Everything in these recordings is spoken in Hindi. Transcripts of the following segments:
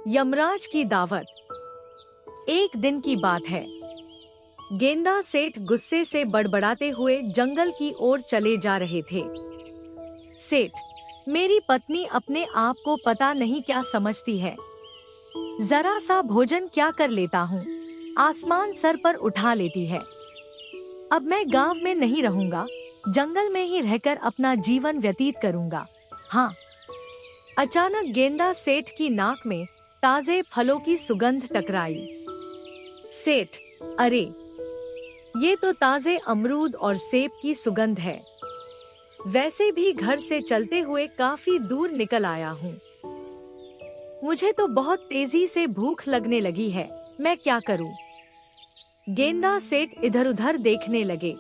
यमराज की दावत। एक दिन की बात है। गेंदा सेठ गुस्से से बड़बड़ाते हुए जंगल की ओर चले जा रहे थे। सेठ, मेरी पत्नी अपने आप को पता नहीं क्या समझती है। जरा सा भोजन क्या कर लेता हूँ, आसमान सर पर उठा लेती है। अब मैं गांव में नहीं रहूंगा, जंगल में ही रहकर अपना जीवन व्यतीत करूंगा। हाँ। अचानक गेंदा सेठ की नाक में ताजे फलों की सुगंध टकराई। सेठ, अरे, ये तो ताजे अमरूद और सेब की सुगंध है। वैसे भी घर से चलते हुए काफी दूर निकल आया हूँ। मुझे तो बहुत तेजी से भूख लगने लगी है, मैं क्या करूँ? गेंदा सेठ इधर उधर देखने लगे।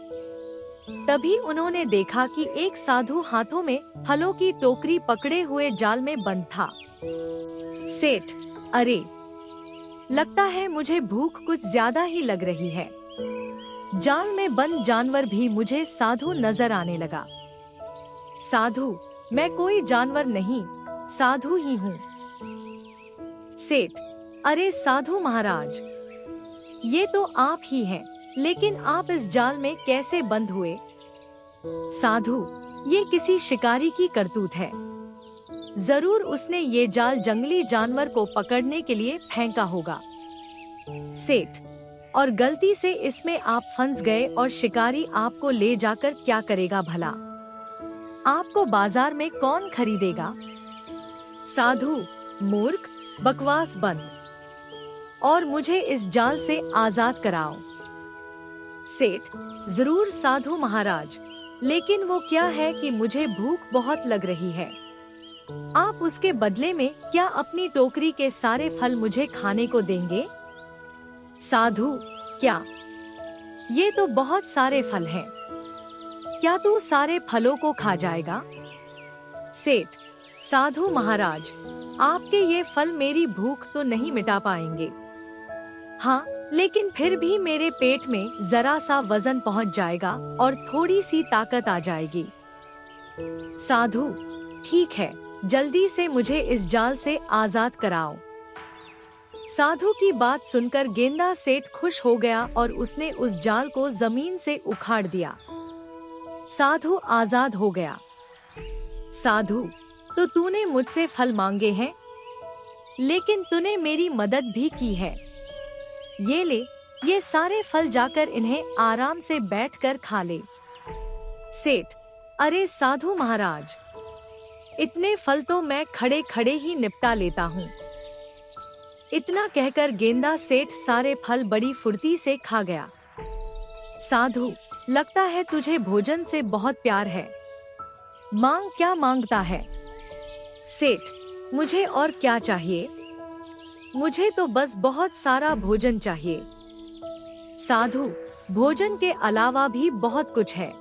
तभी उन्होंने देखा कि एक साधु हाथों में फलों की टोकरी पकड़े हुए जाल में बंद था। सेठ, अरे, लगता है मुझे भूख कुछ ज्यादा ही लग रही है। जाल में बंद जानवर भी मुझे साधु नजर आने लगा। साधु, मैं कोई जानवर नहीं, साधु ही हूँ। सेठ, अरे साधु महाराज, ये तो आप ही हैं, लेकिन आप इस जाल में कैसे बंद हुए? साधु, ये किसी शिकारी की करतूत है। जरूर उसने ये जाल जंगली जानवर को पकड़ने के लिए फेंका होगा। सेठ, और गलती से इसमें आप फंस गए और शिकारी आपको ले जाकर क्या करेगा भला? आपको बाजार में कौन खरीदेगा? साधु, मूर्ख, बकवास बंद और मुझे इस जाल से आजाद कराओ। सेठ, जरूर साधु महाराज, लेकिन वो क्या है कि मुझे भूख बहुत लग रही है। आप उसके बदले में क्या अपनी टोकरी के सारे फल मुझे खाने को देंगे? साधु, क्या? ये तो बहुत सारे फल हैं। क्या तू सारे फलों को खा जाएगा? सेठ, साधु महाराज, आपके ये फल मेरी भूख तो नहीं मिटा पाएंगे। हाँ, लेकिन फिर भी मेरे पेट में जरा सा वजन पहुंच जाएगा और थोड़ी सी ताकत आ जाएगी। साधु, ठीक है, जल्दी से मुझे इस जाल से आजाद कराओ। साधु की बात सुनकर गेंदा सेठ खुश हो गया और उसने उस जाल को जमीन से उखाड़ दिया। साधु आजाद हो गया। साधु, तो तूने मुझसे फल मांगे हैं, लेकिन तूने मेरी मदद भी की है। ये ले, ये सारे फल जाकर इन्हें आराम से बैठकर खा ले। सेठ, अरे साधु महाराज, इतने फल तो मैं खड़े खड़े ही निपटा लेता हूँ। इतना कहकर गेंदा सेठ सारे फल बड़ी फुर्ती से खा गया। साधु, लगता है तुझे भोजन से बहुत प्यार है। मांग, क्या मांगता है? सेठ, मुझे और क्या चाहिए? मुझे तो बस बहुत सारा भोजन चाहिए। साधु, भोजन के अलावा भी बहुत कुछ है।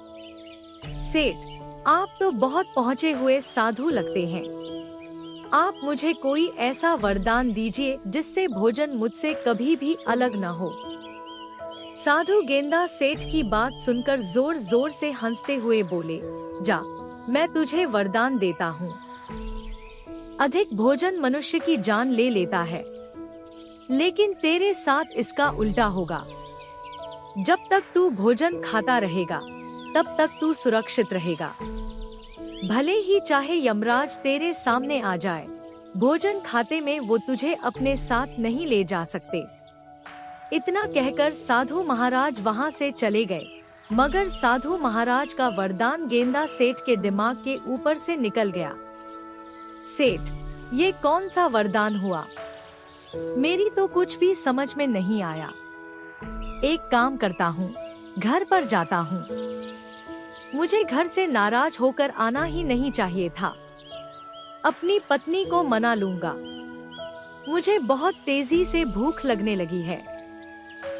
सेठ, आप तो बहुत पहुँचे हुए साधु लगते हैं। आप मुझे कोई ऐसा वरदान दीजिए जिससे भोजन मुझसे कभी भी अलग न हो। साधु गेंदा सेठ की बात सुनकर जोर जोर से हंसते हुए बोले, जा, मैं तुझे वरदान देता हूँ। अधिक भोजन मनुष्य की जान ले लेता है, लेकिन तेरे साथ इसका उल्टा होगा। जब तक तू भोजन खाता रहेगा, तब तक तू सुरक्षित रहेगा। भले ही चाहे यमराज तेरे सामने आ जाए, भोजन खाते में वो तुझे अपने साथ नहीं ले जा सकते। इतना कहकर साधु महाराज वहाँ से चले गए, मगर साधु महाराज का वरदान गेंदा सेठ के दिमाग के ऊपर से निकल गया। सेठ, ये कौन सा वरदान हुआ? मेरी तो कुछ भी समझ में नहीं आया। एक काम करता हूँ, घर पर जाता हूँ। मुझे घर से नाराज होकर आना ही नहीं चाहिए था। अपनी पत्नी को मना लूंगा। मुझे बहुत तेजी से भूख लगने लगी है।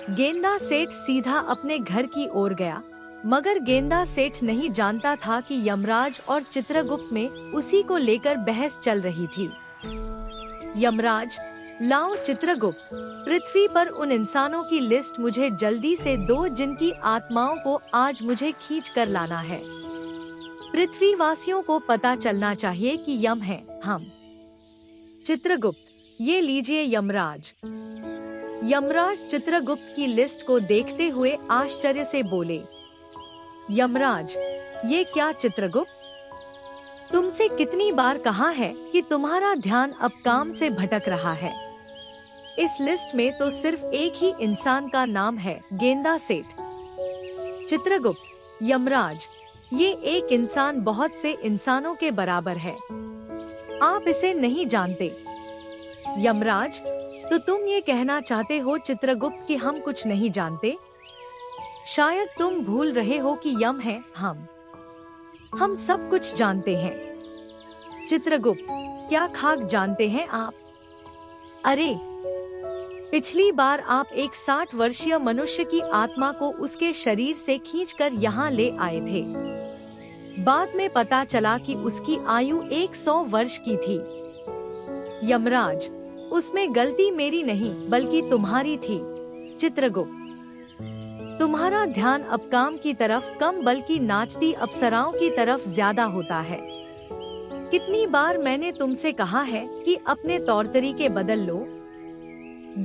गेंदा सेठ सीधा अपने घर की ओर गया, मगर गेंदा सेठ नहीं जानता था कि यमराज और चित्रगुप्त में उसी को लेकर बहस चल रही थी। यमराज, लाओ चित्रगुप्त, पृथ्वी पर उन इंसानों की लिस्ट मुझे जल्दी से दो जिनकी आत्माओं को आज मुझे खींच कर लाना है। पृथ्वी वासियों को पता चलना चाहिए कि यम है हम। चित्रगुप्त, ये लीजिए यमराज। यमराज चित्रगुप्त की लिस्ट को देखते हुए आश्चर्य से बोले, यमराज, ये क्या चित्रगुप्त? तुमसे कितनी बार कहा है कि तुम्हारा ध्यान अब काम से भटक रहा है। इस लिस्ट में तो सिर्फ एक ही इंसान का नाम है, गेंदा सेठ। चित्रगुप्त, यमराज, ये एक इंसान बहुत से इंसानों के बराबर है। आप इसे नहीं जानते। यमराज, तो तुम ये कहना चाहते हो चित्रगुप्त कि हम कुछ नहीं जानते? शायद तुम भूल रहे हो कि यम है हम सब कुछ जानते हैं। चित्रगुप्त, क्या खाक जानते हैं आप? अरे, पिछली बार आप एक 60 वर्षीय मनुष्य की आत्मा को उसके शरीर से खींचकर यहाँ ले आए थे। बाद में पता चला कि उसकी आयु 100 वर्ष की थी। यमराज, उसमें गलती मेरी नहीं बल्कि तुम्हारी थी। चित्रगुप्त, तुम्हारा ध्यान अब काम की तरफ कम बल्कि नाचती अप्सराओं की तरफ ज्यादा होता है। कितनी बार मैंने तुमसे कहा है कि अपने तौर तरीके बदल लो।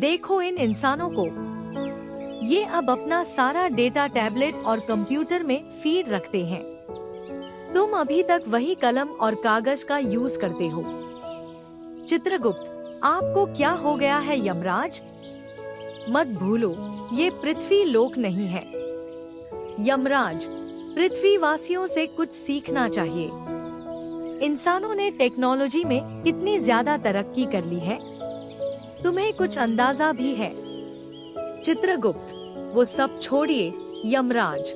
देखो इन इंसानों को, ये अब अपना सारा डेटा टैबलेट और कंप्यूटर में फीड रखते हैं। तुम अभी तक वही कलम और कागज का यूज करते हो। चित्रगुप्त, आपको क्या हो गया है यमराज? मत भूलो, ये पृथ्वी लोक नहीं है। यमराज, पृथ्वीवासियों से कुछ सीखना चाहिए। इंसानों ने टेक्नोलॉजी में कितनी ज्यादा तरक्की कर ली है, तुम्हें कुछ अंदाजा भी है? चित्रगुप्त, वो सब छोड़िए यमराज।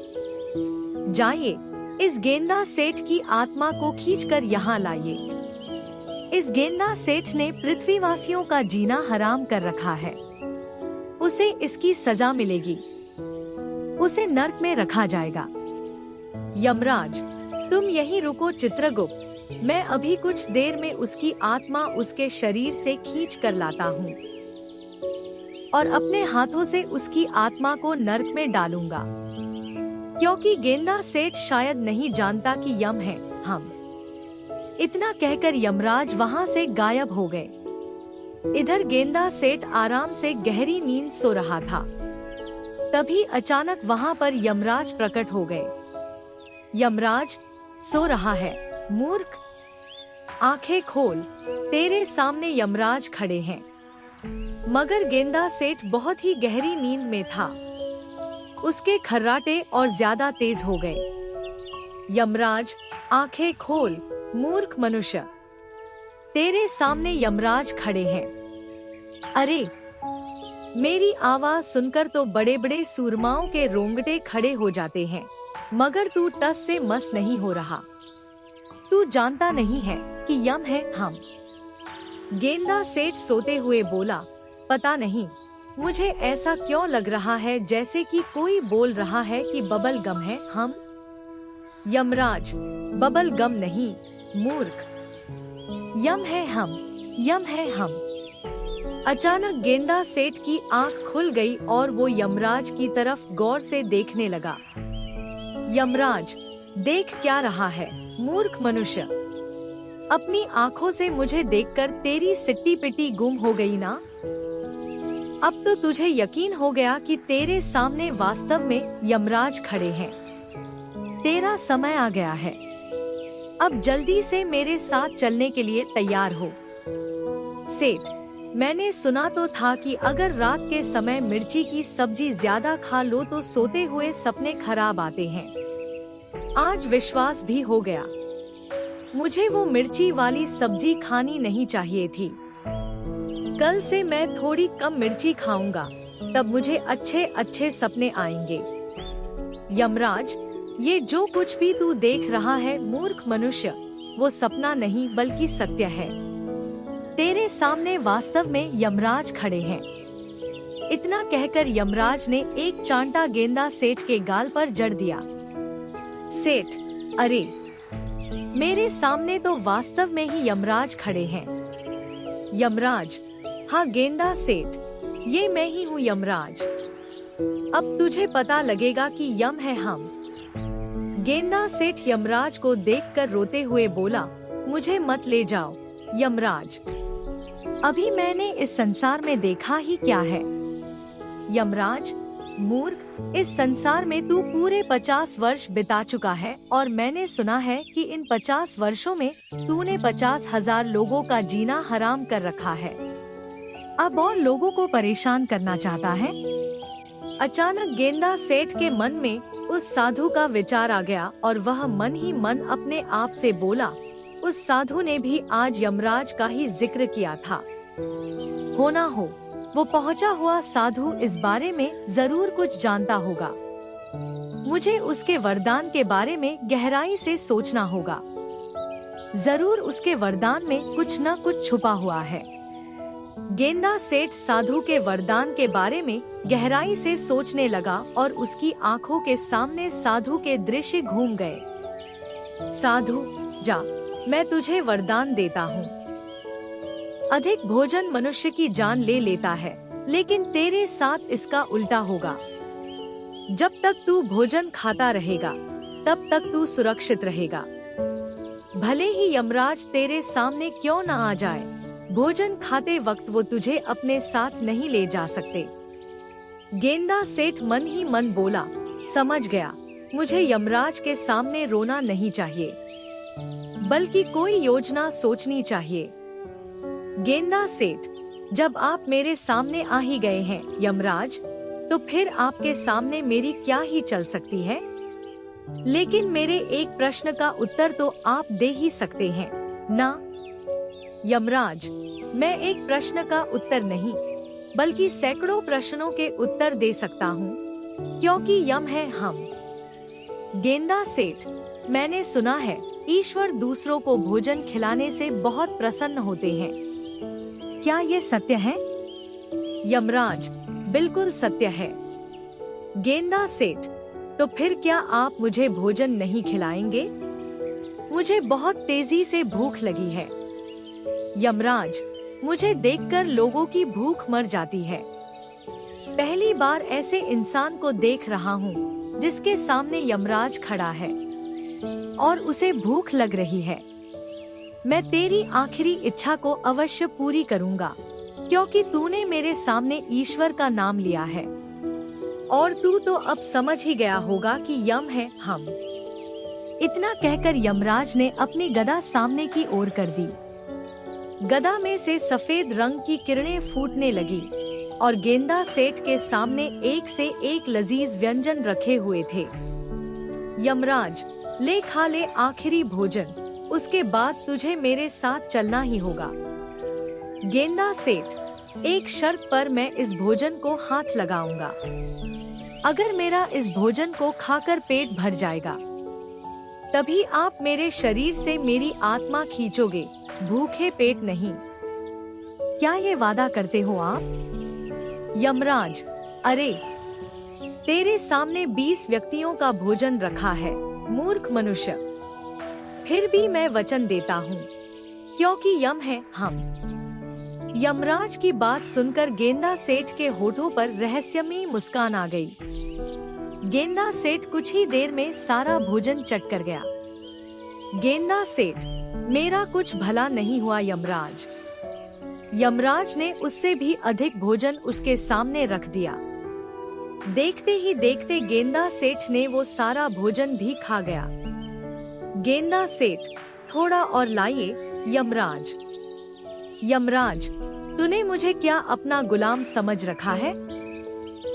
जाइए, इस गेंदा सेठ की आत्मा को खींचकर यहाँ लाइए। इस गेंदा सेठ ने पृथ्वीवासियों का जीना हराम कर रखा है। उसे इसकी सजा मिलेगी। उसे नर्क में रखा जाएगा। यमराज, तुम यहीं रुको चित्रगुप्त, मैं अभी कुछ देर में उसकी आत्मा उसके शरीर से खींच कर लाता हूँ और अपने हाथों से उसकी आत्मा को नर्क में डालूंगा, क्योंकि गेंदा सेठ शायद नहीं जानता कि यम है हम। इतना कहकर यमराज वहाँ से गायब हो गए। इधर गेंदा सेठ आराम से गहरी नींद सो रहा था। तभी अचानक वहाँ पर यमराज प्रकट हो गए। यमराज, सो रहा है मूर्ख, आंखें खोल, तेरे सामने यमराज खड़े हैं। मगर गेंदा सेठ बहुत ही गहरी नींद में था। उसके खर्राटे और ज्यादा तेज हो गए। यमराज, आंखें खोल मूर्ख मनुष्य, तेरे सामने यमराज खड़े हैं। अरे, मेरी आवाज सुनकर तो बड़े बड़े सूरमाओं के रोंगटे खड़े हो जाते हैं, मगर तू टस से मस नहीं हो रहा। तू जानता नहीं है कि यम है हम। गेंदा सेठ सोते हुए बोला, पता नहीं, मुझे ऐसा क्यों लग रहा है जैसे कि कोई बोल रहा है कि बबल गम है हम। यमराज, बबल गम नहीं मूर्ख, यम है हम, यम है हम। अचानक गेंदा सेठ की आंख खुल गई और वो यमराज की तरफ गौर से देखने लगा। यमराज, देख क्या रहा है मूर्ख मनुष्य? अपनी आंखों से मुझे देखकर तेरी सिट्टी पिट्टी गुम हो गई ना? अब तो तुझे यकीन हो गया कि तेरे सामने वास्तव में यमराज खड़े हैं। तेरा समय आ गया है। अब जल्दी से मेरे साथ चलने के लिए तैयार हो। सेठ, मैंने सुना तो था कि अगर रात के समय मिर्ची की सब्जी ज्यादा खा लो तो सोते हुए सपने खराब आते हैं। आज विश्वास भी हो गया। मुझे वो मिर्ची वाली सब्जी खानी नहीं चाहिए थी। कल से मैं थोड़ी कम मिर्ची खाऊंगा, तब मुझे अच्छे अच्छे सपने आएंगे। यमराज, ये जो कुछ भी तू देख रहा है मूर्ख मनुष्य, वो सपना नहीं बल्कि सत्य है। तेरे सामने वास्तव में यमराज खड़े हैं। इतना कहकर यमराज ने एक चांटा गेंदा सेठ के गाल पर जड़ दिया। सेठ, अरे, मेरे सामने तो वास्तव में ही यमराज खड़े हैं। यमराज, हाँ गेंदा सेठ, ये मैं ही हूँ यमराज। अब तुझे पता लगेगा कि यम है हम। गेंदा सेठ यमराज को देखकर रोते हुए बोला, मुझे मत ले जाओ यमराज। अभी मैंने इस संसार में देखा ही क्या है। यमराज, मूर्ख, इस संसार में तू पूरे 50 वर्ष बिता चुका है और मैंने सुना है कि इन 50 वर्षों में तूने 50,000 लोगों का जीना हराम कर रखा है। अब और लोगों को परेशान करना चाहता है। अचानक गेंदा सेठ के मन में उस साधु का विचार आ गया और वह मन ही मन अपने आप से बोला, उस साधु ने भी आज यमराज का ही जिक्र किया था। हो ना हो, वो पहुंचा हुआ साधु इस बारे में जरूर कुछ जानता होगा। मुझे उसके वरदान के बारे में गहराई से सोचना होगा। जरूर उसके वरदान में कुछ न कुछ छुपा हुआ है। गेंदा सेठ साधु के वरदान के बारे में गहराई से सोचने लगा और उसकी आंखों के सामने साधु के दृश्य घूम गए। साधु, जा, मैं तुझे वरदान देता हूँ। अधिक भोजन मनुष्य की जान ले लेता है, लेकिन तेरे साथ इसका उल्टा होगा। जब तक तू भोजन खाता रहेगा, तब तक तू सुरक्षित रहेगा। भले ही यमराज तेरे सामने क्यों न आ जाए, भोजन खाते वक्त वो तुझे अपने साथ नहीं ले जा सकते। गेंदा सेठ मन ही मन बोला, समझ गया, मुझे यमराज के सामने रोना नहीं चाहिए, बल्कि कोई योजना सोचनी चाहिए। गेंदा सेठ, जब आप मेरे सामने आ ही गए हैं यमराज, तो फिर आपके सामने मेरी क्या ही चल सकती है। लेकिन मेरे एक प्रश्न का उत्तर तो आप दे ही सकते हैं ना? यमराज, मैं एक प्रश्न का उत्तर नहीं, बल्कि सैकड़ों प्रश्नों के उत्तर दे सकता हूँ, क्योंकि यम है हम। गेंदा सेठ, मैंने सुना है ईश्वर दूसरों को भोजन खिलाने से बहुत प्रसन्न होते हैं। क्या ये सत्य है? यमराज, बिल्कुल सत्य है। गेंदा सेठ, तो फिर क्या आप मुझे भोजन नहीं खिलाएंगे? मुझे बहुत तेजी से भूख लगी है। यमराज, मुझे देखकर लोगों की भूख मर जाती है। पहली बार ऐसे इंसान को देख रहा हूँ जिसके सामने यमराज खड़ा है और उसे भूख लग रही है। मैं तेरी आखिरी इच्छा को अवश्य पूरी करूँगा, क्योंकि तूने मेरे सामने ईश्वर का नाम लिया है और तू तो अब समझ ही गया होगा कि यम है हम। इतना कहकर यमराज ने अपनी गदा सामने की ओर कर दी। गदा में से सफेद रंग की किरणें फूटने लगी और गेंदा सेठ के सामने एक से एक लजीज व्यंजन रखे हुए थे। यमराज, ले खा ले आखिरी भोजन, उसके बाद तुझे मेरे साथ चलना ही होगा। गेंदा सेठ, एक शर्त पर मैं इस भोजन को हाथ लगाऊंगा। अगर मेरा इस भोजन को खाकर पेट भर जाएगा, तभी आप मेरे शरीर से मेरी आत्मा खींचोगे, भूखे पेट नहीं। क्या ये वादा करते हो आप? यमराज, अरे, तेरे सामने 20 व्यक्तियों का भोजन रखा है, मूर्ख मनुष्य। फिर भी मैं वचन देता हूँ, क्योंकि यम है हम। यमराज की बात सुनकर गेंदा सेठ के होठों पर रहस्यमयी मुस्कान आ गई। गेंदा सेठ कुछ ही देर में सारा भोजन चट कर गया। गेंदा सेठ, मेरा कुछ भला नहीं हुआ यमराज। यमराज ने उससे भी अधिक भोजन उसके सामने रख दिया। देखते ही देखते गेंदा सेठ ने वो सारा भोजन भी खा गया। गेंदा सेठ, थोड़ा और लाइए यमराज। यमराज, तूने मुझे क्या अपना गुलाम समझ रखा है?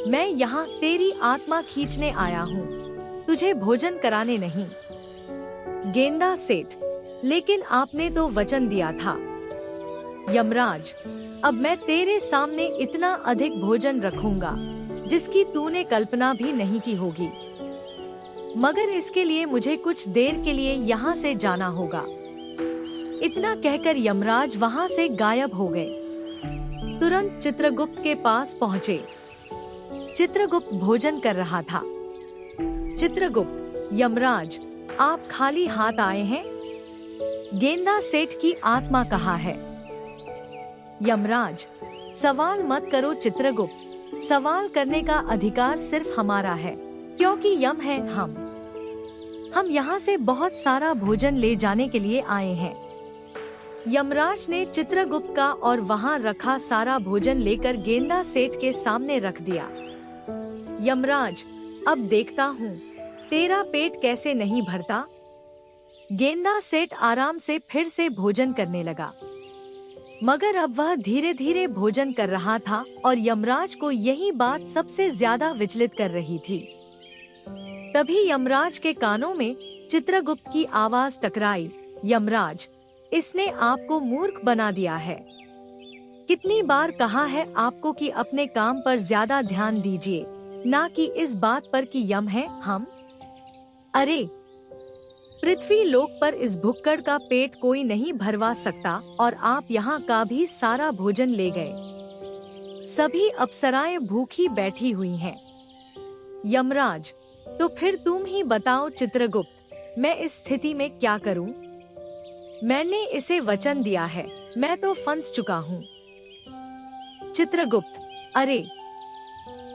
मैं यहाँ तेरी आत्मा खींचने आया हूँ, तुझे भोजन कराने नहीं। गेंदा सेठ, लेकिन आपने तो वचन दिया था। यमराज, अब मैं तेरे सामने इतना अधिक भोजन रखूंगा जिसकी तूने कल्पना भी नहीं की होगी, मगर इसके लिए मुझे कुछ देर के लिए यहाँ से जाना होगा। इतना कहकर यमराज वहाँ से गायब हो गए। तुरंत चित्रगुप्त के पास पहुँचे। चित्रगुप्त भोजन कर रहा था। चित्रगुप्त, यमराज, आप खाली हाथ आए हैं? गेंदा सेठ की आत्मा कहाँ है? यमराज, सवाल मत करो चित्रगुप्त, सवाल करने का अधिकार सिर्फ हमारा है, क्योंकि यम है हम। हम यहाँ से बहुत सारा भोजन ले जाने के लिए आए हैं। यमराज ने चित्रगुप्त का और वहां रखा सारा भोजन लेकर गेंदा सेठ के सामने रख दिया। यमराज, अब देखता हूँ तेरा पेट कैसे नहीं भरता। गेंदा सेठ आराम से फिर से भोजन करने लगा, मगर अब वह धीरे धीरे भोजन कर रहा था और यमराज को यही बात सबसे ज्यादा विचलित कर रही थी। तभी यमराज के कानों में चित्रगुप्त की आवाज टकराई, यमराज, इसने आपको मूर्ख बना दिया है। कितनी बार कहा है आपको कि अपने काम पर ज्यादा ध्यान दीजिए, ना कि इस बात पर कि यम है हम। अरे, पृथ्वी लोक पर इस भुक्कड़ का पेट कोई नहीं भरवा सकता और आप यहाँ का भी सारा भोजन ले गए। सभी अप्सराएं भूखी बैठी हुई हैं। यमराज, तो फिर तुम ही बताओ चित्रगुप्त, मैं इस स्थिति में क्या करूं? मैंने इसे वचन दिया है, मैं तो फंस चुका हूँ। चित्रगुप्त, अरे,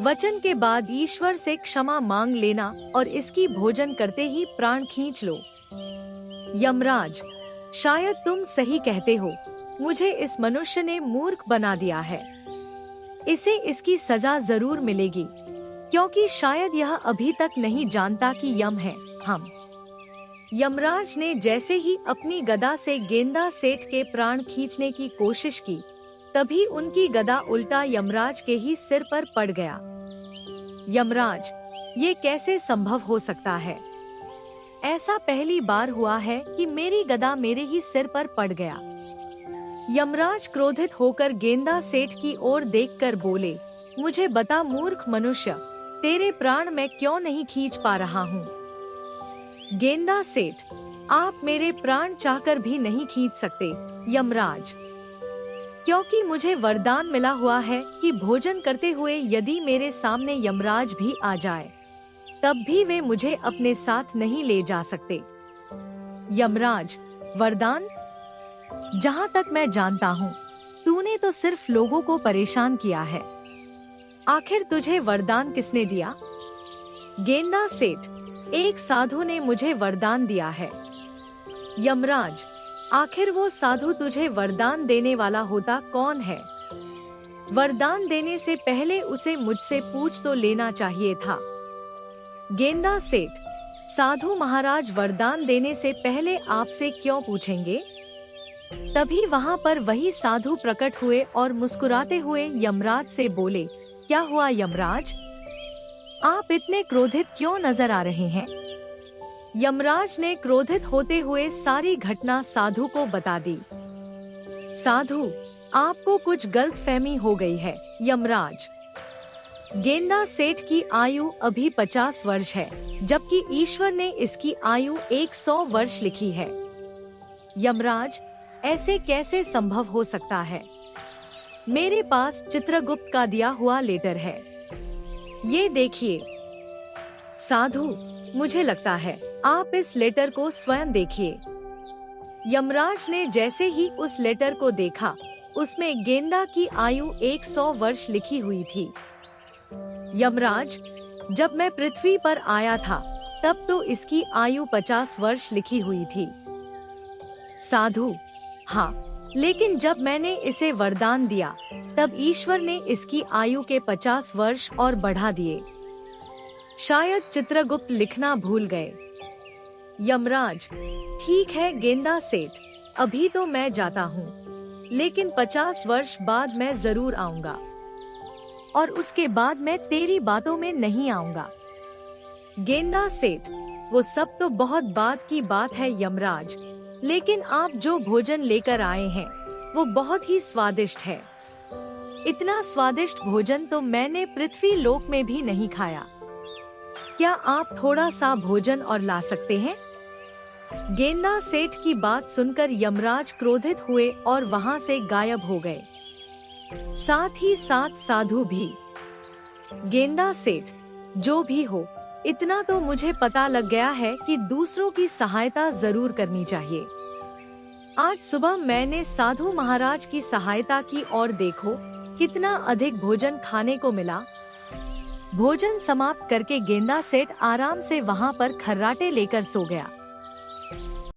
वचन के बाद ईश्वर से क्षमा मांग लेना और इसकी भोजन करते ही प्राण खींच लो। यमराज, शायद तुम सही कहते हो, मुझे इस मनुष्य ने मूर्ख बना दिया है। इसे इसकी सजा जरूर मिलेगी, क्योंकि शायद यह अभी तक नहीं जानता कि यम है हम। यमराज ने जैसे ही अपनी गदा से गेंदा सेठ के प्राण खींचने की कोशिश की, तभी उनकी गदा उल्टा यमराज के ही सिर पर पड़ गया। यमराज, ये कैसे संभव हो सकता है? ऐसा पहली बार हुआ है कि मेरी गदा मेरे ही सिर पर पड़ गया। यमराज क्रोधित होकर गेंदा सेठ की ओर देखकर बोले, मुझे बता मूर्ख मनुष्य, तेरे प्राण मैं क्यों नहीं खींच पा रहा हूँ? गेंदा सेठ, आप मेरे प्राण चाहकर भी नहीं खींच सकते यमराज, क्योंकि मुझे वरदान मिला हुआ है कि भोजन करते हुए यदि मेरे सामने यमराज भी आ जाए, तब भी वे मुझे अपने साथ नहीं ले जा सकते। यमराज, वरदान? जहाँ तक मैं जानता हूँ, तूने तो सिर्फ लोगों को परेशान किया है। आखिर तुझे वरदान किसने दिया? गेंदा सेठ, एक साधु ने मुझे वरदान दिया है। यमराज, आखिर वो साधु तुझे वरदान देने वाला होता कौन है? वरदान देने से पहले उसे मुझसे पूछ तो लेना चाहिए था। गेंदा सेठ, साधु महाराज वरदान देने से पहले आपसे क्यों पूछेंगे? तभी वहाँ पर वही साधु प्रकट हुए और मुस्कुराते हुए यमराज से बोले, क्या हुआ यमराज? आप इतने क्रोधित क्यों नजर आ रहे हैं? यमराज ने क्रोधित होते हुए सारी घटना साधु को बता दी। साधु, आपको कुछ गलतफहमी हो गई है यमराज। गेंदा सेठ की आयु अभी 50 वर्ष है, जबकि ईश्वर ने इसकी आयु 100 वर्ष लिखी है। यमराज, ऐसे कैसे संभव हो सकता है? मेरे पास चित्रगुप्त का दिया हुआ लेटर है, ये देखिए। साधु, मुझे लगता है आप इस लेटर को स्वयं देखिए। यमराज ने जैसे ही उस लेटर को देखा, उसमें गेंदा की आयु 100 वर्ष लिखी हुई थी। यमराज, जब मैं पृथ्वी पर आया था, तब तो इसकी आयु 50 वर्ष लिखी हुई थी। साधु, हाँ, लेकिन जब मैंने इसे वरदान दिया, तब ईश्वर ने इसकी आयु के 50 वर्ष और बढ़ा दिए। शायद चित्रगुप्त लिखना भूल गए। यमराज, ठीक है गेंदा सेठ, अभी तो मैं जाता हूँ, लेकिन 50 वर्ष बाद मैं जरूर आऊंगा, और उसके बाद मैं तेरी बातों में नहीं आऊंगा। गेंदा सेठ, वो सब तो बहुत बाद की बात है यमराज, लेकिन आप जो भोजन लेकर आए हैं, वो बहुत ही स्वादिष्ट है। इतना स्वादिष्ट भोजन तो मैंने पृथ्वी लोक में भी नहीं खाया। क्या आप थोड़ा सा भोजन और ला सकते हैं? गेंदा सेठ की बात सुनकर यमराज क्रोधित हुए और वहां से गायब हो गए। साथ ही साथ साधु भी। गेंदा सेठ, जो भी हो, इतना तो मुझे पता लग गया है कि दूसरों की सहायता जरूर करनी चाहिए। आज सुबह मैंने साधु महाराज की सहायता की और देखो कितना अधिक भोजन खाने को मिला। भोजन समाप्त करके गेंदा सेठ आराम से वहां पर खर्राटे लेकर सो गया।